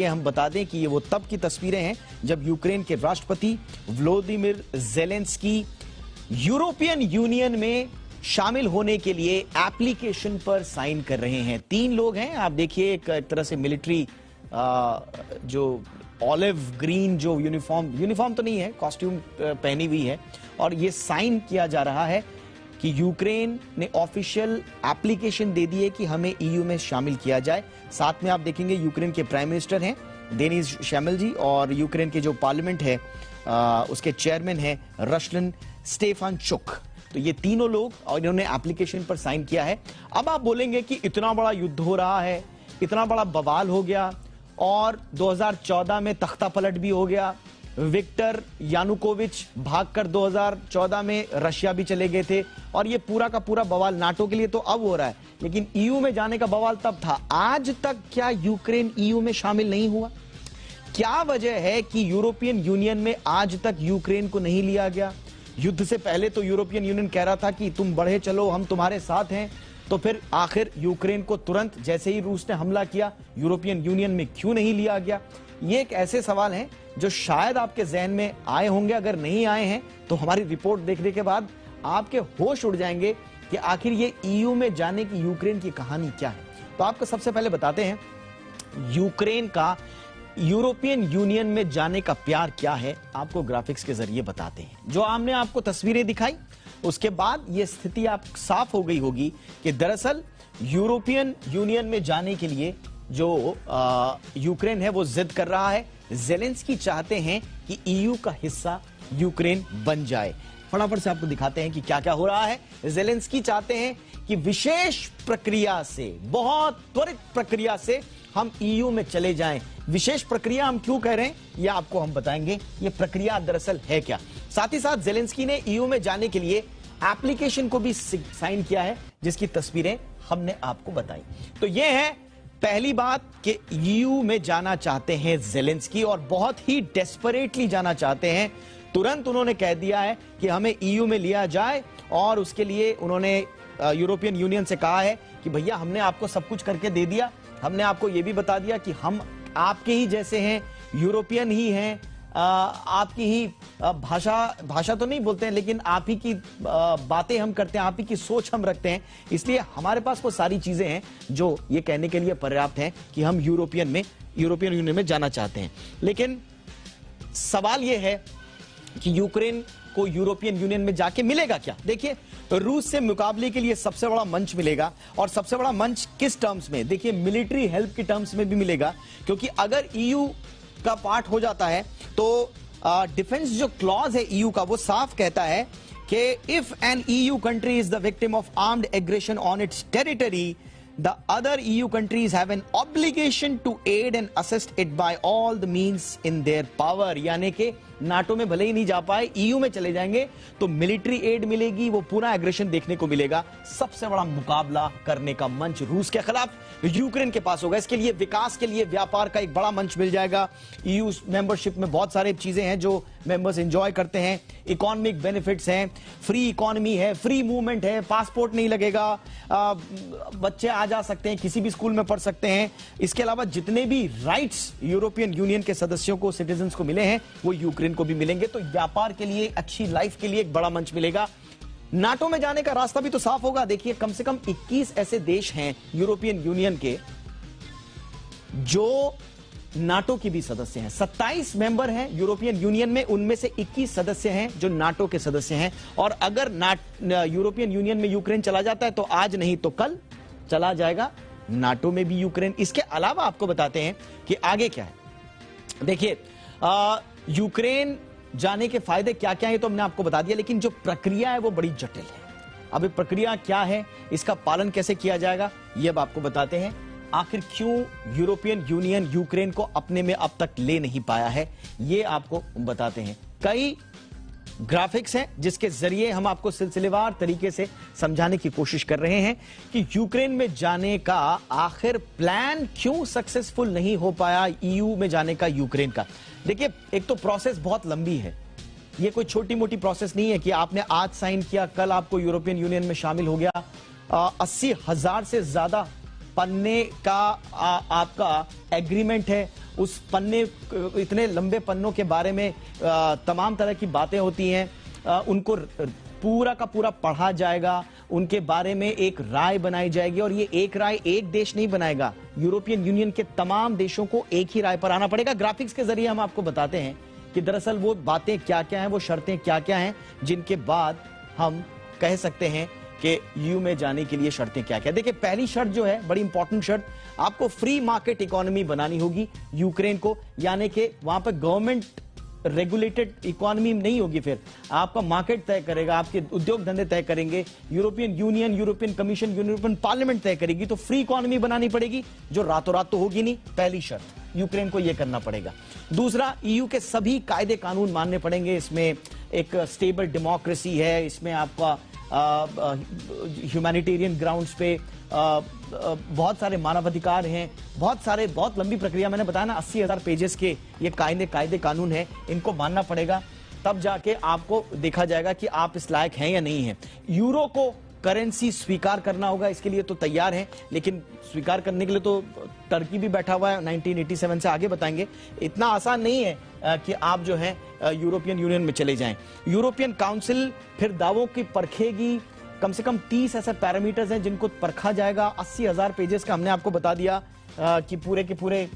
हम बता दें कि ये वो तब की तस्वीरें हैं जब यूक्रेन के राष्ट्रपति व्लादिमीर ज़ेलेंस्की यूरोपियन यूनियन में शामिल होने के लिए एप्लीकेशन पर साइन कर रहे हैं। 3 लोग हैं, आप देखिए, एक तरह से मिलिट्री जो ऑलिव ग्रीन जो यूनिफॉर्म तो नहीं है, कॉस्ट्यूम पहनी हुई है, और ये साइन किया जा रहा है कि यूक्रेन ने ऑफिशियल एप्लीकेशन दे दी है कि हमें ईयू में शामिल किया जाए। साथ में आप देखेंगे यूक्रेन के प्राइम मिनिस्टर हैं देनिस शमिल जी, और यूक्रेन के जो पार्लियामेंट है उसके चेयरमैन है रस्लन स्टेफानचुक। तो ये तीनों लोग, और इन्होंने एप्लीकेशन पर साइन किया है। अब आप बोलेंगे कि इतना बड़ा युद्ध हो रहा है, इतना बड़ा बवाल हो गया, और 2014 में तख्ता पलट भी हो गया। विक्टर यानुकोविच भागकर 2014 में रशिया भी चले गए थे, और ये पूरा का पूरा बवाल नाटो के लिए तो अब हो रहा है, लेकिन ईयू में जाने का बवाल तब था। आज तक क्या यूक्रेन ईयू में शामिल नहीं हुआ? क्या वजह है कि यूरोपियन यूनियन में आज तक यूक्रेन को नहीं लिया गया? युद्ध से पहले तो यूरोपियन यूनियन कह रहा था कि तुम बढ़े चलो, हम तुम्हारे साथ हैं, तो फिर आखिर यूक्रेन को तुरंत जैसे ही रूस ने हमला किया यूरोपियन यूनियन में क्यों नहीं लिया गया? ये एक ऐसे सवाल हैं जो शायद आपके जहन में आए होंगे। अगर नहीं आए हैं तो हमारी रिपोर्ट देखने के बाद आपके होश उड़ जाएंगे कि आखिर ये ईयू में जाने की यूक्रेन की कहानी क्या है। तो आपको सबसे पहले बताते हैं यूक्रेन का यूरोपियन यूनियन में जाने का प्यार क्या है, आपको ग्राफिक्स के जरिए बताते हैं। जो हमने आपको तस्वीरें दिखाई, उसके बाद यह स्थिति आप साफ हो गई होगी कि दरअसल यूरोपियन यूनियन में जाने के लिए जो यूक्रेन है वो जिद कर रहा है। ज़ेलेंस्की चाहते हैं कि ईयू का हिस्सा यूक्रेन बन जाए। फटाफट से आपको दिखाते हैं कि क्या क्या हो रहा है। ज़ेलेंस्की चाहते हैं कि विशेष प्रक्रिया से, बहुत त्वरित प्रक्रिया से हम ईयू में चले जाएं। विशेष प्रक्रिया हम क्यों कह रहे हैं, यह आपको हम बताएंगे। यह प्रक्रिया दरअसल है क्या। साथ ही साथ ज़ेलेंस्की ने ईयू में जाने के लिए एप्लीकेशन को भी साइन किया है, जिसकी तस्वीरें हमने आपको बताई। तो यह है पहली बात कि ईयू में जाना चाहते हैं ज़ेलेंस्की, और बहुत ही डेस्परेटली जाना चाहते हैं। तुरंत उन्होंने कह दिया है कि हमें ईयू में लिया जाए, और उसके लिए उन्होंने यूरोपियन यूनियन से कहा है कि भैया हमने आपको सब कुछ करके दे दिया, हमने आपको यह भी बता दिया कि हम आपके ही जैसे हैं, यूरोपियन ही हैं, आपकी ही भाषा तो नहीं बोलते हैं, लेकिन आप ही की बातें हम करते हैं, आप ही की सोच हम रखते हैं, इसलिए हमारे पास वो सारी चीजें हैं जो ये कहने के लिए पर्याप्त हैं कि हम यूरोपियन यूनियन में जाना चाहते हैं। लेकिन सवाल यह है कि यूक्रेन को यूरोपियन यूनियन में जाके मिलेगा क्या? देखिए, रूस से मुकाबले के लिए सबसे बड़ा मंच मिलेगा, और सबसे बड़ा मंच किस टर्म्स में? देखिए, मिलिट्री हेल्प की टर्म्स में भी मिलेगा, क्योंकि अगर ईयू का पार्ट हो जाता है तो डिफेंस जो क्लॉज है ईयू का, वो साफ कहता है कि if an EU country is the victim of armed aggression on its territory, the other EU countries have an obligation to aid and assist it by all the means in their power। यानी कि NATO में भले ही नहीं जा पाए, EU में चले जाएंगे तो मिलिट्री एड मिलेगी, वो पूरा एग्रेशन देखने को मिलेगा। सबसे बड़ा मुकाबला करने का मंच रूस के खिलाफ यूक्रेन के पास होगा। इसके लिए विकास के लिए व्यापार का एक बड़ा मंच मिल जाएगा। ईयू मेंबरशिप में बहुत सारी चीजें हैं जो मेंबर्स एंजॉय करते हैं, इकोनॉमिक बेनिफिट्स हैं, फ्री इकोनॉमी है, फ्री मूवमेंट है, पासपोर्ट नहीं लगेगा, बच्चे आ जा सकते हैं, किसी भी स्कूल में पढ़ सकते हैं। इसके अलावा जितने भी राइट्स यूरोपियन यूनियन के सदस्यों को, सिटीजन्स को मिले हैं, वो यूक्रेन को भी मिलेंगे। तो व्यापार के लिए, अच्छी लाइफ के लिए एक बड़ा मंच मिलेगा। नाटो में जाने का रास्ता भी तो साफ होगा। देखिए, कम से कम 21 ऐसे देश हैं यूरोपियन यूनियन के जो नाटो की भी सदस्य हैं। 27 मेंबर हैं यूरोपियन यूनियन में, उनमें से 21 सदस्य हैं जो नाटो के सदस्य हैं। और अगर यूरोपियन यूनियन में यूक्रेन चला जाता है तो आज नहीं तो कल चला जाएगा नाटो में भी यूक्रेन। इसके अलावा आपको बताते हैं कि आगे क्या है। देखिए, यूक्रेन जाने के फायदे क्या क्या है तो हमने आपको बता दिया, लेकिन जो प्रक्रिया है वो बड़ी जटिल है। अब ये प्रक्रिया क्या है, इसका पालन कैसे किया जाएगा, ये अब आपको बताते हैं। आखिर क्यों यूरोपियन यूनियन यूक्रेन को अपने में अब तक ले नहीं पाया है, ये आपको बताते हैं। कई ग्राफिक्स हैं जिसके जरिए हम आपको सिलसिलेवार तरीके से समझाने की कोशिश कर रहे हैं कि यूक्रेन में जाने का आखिर प्लान क्यों सक्सेसफुल नहीं हो पाया ईयू में जाने का यूक्रेन का। देखिए, एक तो प्रोसेस बहुत लंबी है, ये कोई छोटी मोटी प्रोसेस नहीं है कि आपने आज साइन किया, कल आपको यूरोपियन यूनियन में शामिल हो गया। 80,000 से ज्यादा पन्ने का आपका एग्रीमेंट है, उस पन्ने, इतने लंबे पन्नों के बारे में तमाम तरह की बातें होती हैं, उनको पूरा का पूरा पढ़ा जाएगा, उनके बारे में एक राय बनाई जाएगी, और ये एक राय एक देश नहीं बनाएगा, यूरोपियन यूनियन के तमाम देशों को एक ही राय पर आना पड़ेगा। ग्राफिक्स के जरिए हम आपको बताते हैं कि दरअसल वो बातें क्या क्या हैं, वो शर्तें क्या क्या हैं, जिनके बाद हम कह सकते हैं कि यूं में जाने के लिए शर्तें क्या क्या। देखिए, पहली शर्त जो है बड़ी इंपॉर्टेंट शर्त, आपको फ्री मार्केट इकोनॉमी बनानी होगी यूक्रेन को, यानी कि वहां पर गवर्नमेंट रेगुलेटेड इकोनॉमी नहीं होगी, फिर आपका मार्केट तय करेगा, आपके उद्योग धंधे तय करेंगे, European union, European commission, European parliament तय करेगी। तो फ्री इकोनॉमी बनानी पड़ेगी, जो रातों रात तो होगी नहीं, पहली शर्त यूक्रेन को यह करना पड़ेगा। दूसरा, ईयू के सभी कायदे कानून मानने पड़ेंगे, इसमें एक स्टेबल डेमोक्रेसी है, इसमें आपका ह्यूमैनिटेरियन ग्राउंड्स पे बहुत सारे मानवाधिकार हैं, बहुत लंबी प्रक्रिया, मैंने बताया ना 80,000 पेजेस के ये कायदे कानून है, इनको मानना पड़ेगा, तब जाके आपको देखा जाएगा कि आप इस लायक हैं या नहीं हैं। यूरो को करेंसी स्वीकार करना होगा, इसके लिए तो तैयार हैं, लेकिन स्वीकार करने के लिए तो टर्की भी बैठा हुआ है, 1987 से आगे बताएंगे, इतना आसान नहीं है कि आप जो है यूरोपियन यूनियन में चले जाएं। यूरोपियन काउंसिल फिर दावों की परखेगी, कम से कम 30 ऐसे पैरामीटर्स हैं जिनको परखा जाएगा। 80,000 पेजेस का हमने आपको बता दिया कि पूरे के पूरे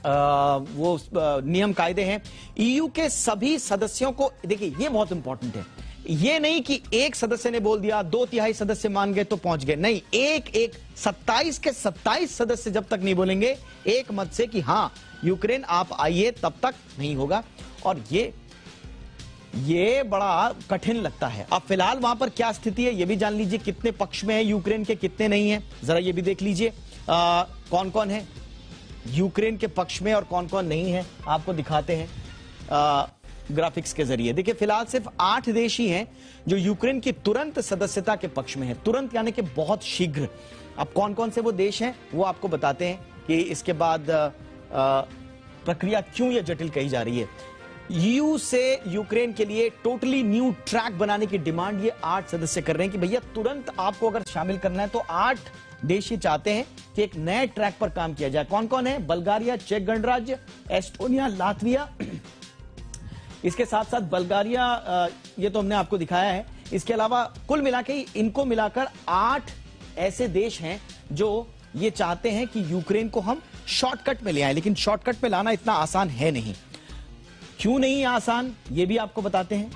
वो नियम कायदे हैं। ईयू के सभी सदस्यों को, देखिए ये बहुत इंपॉर्टेंट है, ये नहीं कि एक सदस्य ने बोल दिया, 2/3 सदस्य मान गए तो पहुंच गए, नहीं, एक 27 के 27 सदस्य जब तक नहीं बोलेंगे एक मत से कि हां यूक्रेन आप आइए, तब तक नहीं होगा। और ये बड़ा कठिन लगता है। अब फिलहाल वहां पर क्या स्थिति है ये भी जान लीजिए, कितने पक्ष में है यूक्रेन के, कितने नहीं है, जरा ये भी देख लीजिए कौन कौन है यूक्रेन के पक्ष में और कौन कौन नहीं है, आपको दिखाते हैं ग्राफिक्स के जरिए। देखिए, फिलहाल सिर्फ 8 देश ही हैं जो यूक्रेन की तुरंत सदस्यता के पक्ष में है, तुरंत यानी कि बहुत शीघ्र। अब कौन कौन से वो देश हैं वो आपको बताते हैं कि इसके बाद प्रक्रिया क्यों ये जटिल कही जा रही है। ईयू से यूक्रेन के लिए टोटली न्यू ट्रैक बनाने की डिमांड ये 8 सदस्य कर रहे हैं कि भैया तुरंत आपको अगर शामिल करना है तो 8 देश ये चाहते हैं कि एक नए ट्रैक पर काम किया जाए। कौन कौन है? बल्गारिया, चेक गणराज्य, एस्टोनिया, लातविया, इसके साथ साथ बल्गारिया, ये तो हमने आपको दिखाया है। इसके अलावा कुल मिला के इनको मिलाकर 8 ऐसे देश हैं जो ये चाहते हैं कि यूक्रेन को हम शॉर्टकट में ले आए, लेकिन शॉर्टकट में लाना इतना आसान है नहीं। क्यों नहीं आसान ये भी आपको बताते हैं।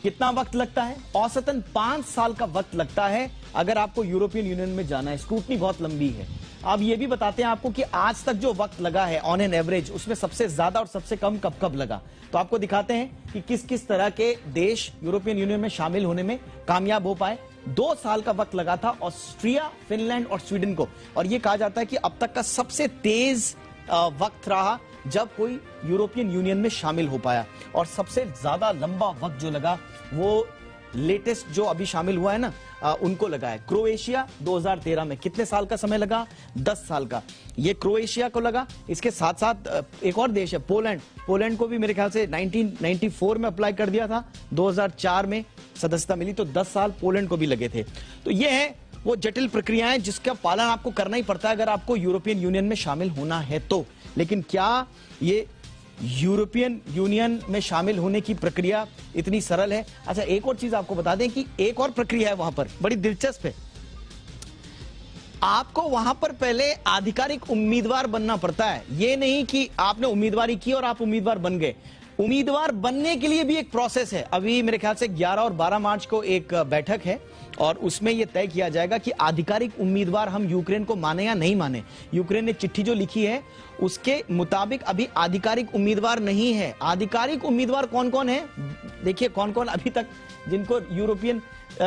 कितना वक्त लगता है? औसतन 5 साल का वक्त लगता है अगर आपको यूरोपियन यूनियन में जाना है। स्क्रूटनी बहुत लंबी है। अब ये भी बताते हैं आपको कि आज तक जो वक्त लगा है ऑन एन एवरेज, उसमें सबसे ज्यादा और सबसे कम कब कब लगा। तो आपको दिखाते हैं कि किस किस तरह के देश यूरोपियन यूनियन में शामिल होने में कामयाब हो पाए। 2 साल का वक्त लगा था ऑस्ट्रिया, फिनलैंड और स्वीडन को, और यह कहा जाता है कि अब तक का सबसे तेज वक्त रहा जब कोई यूरोपियन यूनियन में शामिल हो पाया। और सबसे ज्यादा लंबा वक्त जो लगा वो लेटेस्ट जो अभी शामिल हुआ है ना, उनको लगा है। क्रोएशिया 2013 में कितने साल का समय लगा? 10 साल का। ये क्रोएशिया को लगा। इसके साथ साथ एक और देश है पोलैंड। पोलैंड को भी मेरे ख्याल से 1994 में अप्लाई कर दिया था, 2004 में सदस्यता मिली, तो 10 साल पोलैंड को भी लगे थे। तो ये है वो जटिल प्रक्रियाएं जिसका पालन आपको करना ही पड़ता है अगर आपको यूरोपियन यूनियन में शामिल होना है तो। लेकिन क्या ये यूरोपियन यूनियन में शामिल होने की प्रक्रिया इतनी सरल है? अच्छा, एक और चीज आपको बता दें कि एक और प्रक्रिया है वहां पर, बड़ी दिलचस्प है। आपको वहां पर पहले आधिकारिक उम्मीदवार बनना पड़ता है। यह नहीं कि आपने उम्मीदवारी की और आप उम्मीदवार बन गए। उम्मीदवार बनने के लिए भी एक प्रोसेस है। अभी मेरे ख्याल से 11 और 12 मार्च को एक बैठक है और उसमें यह तय किया जाएगा कि आधिकारिक उम्मीदवार हम यूक्रेन को माने या नहीं माने। यूक्रेन ने चिट्ठी जो लिखी है उसके मुताबिक अभी आधिकारिक उम्मीदवार नहीं है। आधिकारिक उम्मीदवार कौन कौन है? देखिए कौन कौन अभी तक जिनको यूरोपियन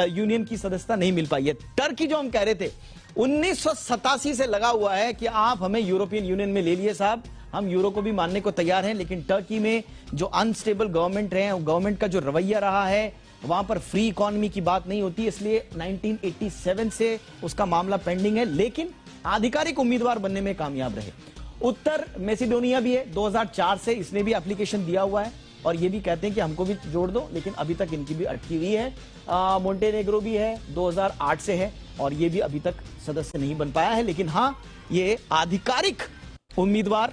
यूनियन की सदस्यता नहीं मिल पाई है। टर्की जो हम कह रहे थे 1987 से लगा हुआ है कि आप हमें यूरोपियन यूनियन में ले लिए साहब, हम यूरो को भी मानने को तैयार हैं, लेकिन टर्की में जो अनस्टेबल गवर्नमेंट है, गवर्नमेंट का जो रवैया रहा है, वहां पर फ्री इकोनॉमी की बात नहीं होती, इसलिए 1987 से उसका मामला पेंडिंग है, लेकिन आधिकारिक उम्मीदवार बनने में कामयाब रहे। उत्तर मैसेडोनिया भी है 2004 से, इसने भी एप्लीकेशन दिया हुआ है और ये भी कहते हैं कि हमको भी जोड़ दो, लेकिन अभी तक इनकी भी अटकी हुई है। मोंटेनेग्रो भी है, 2008 से है और ये भी अभी तक सदस्य नहीं बन पाया है। लेकिन हाँ, ये आधिकारिक उम्मीदवार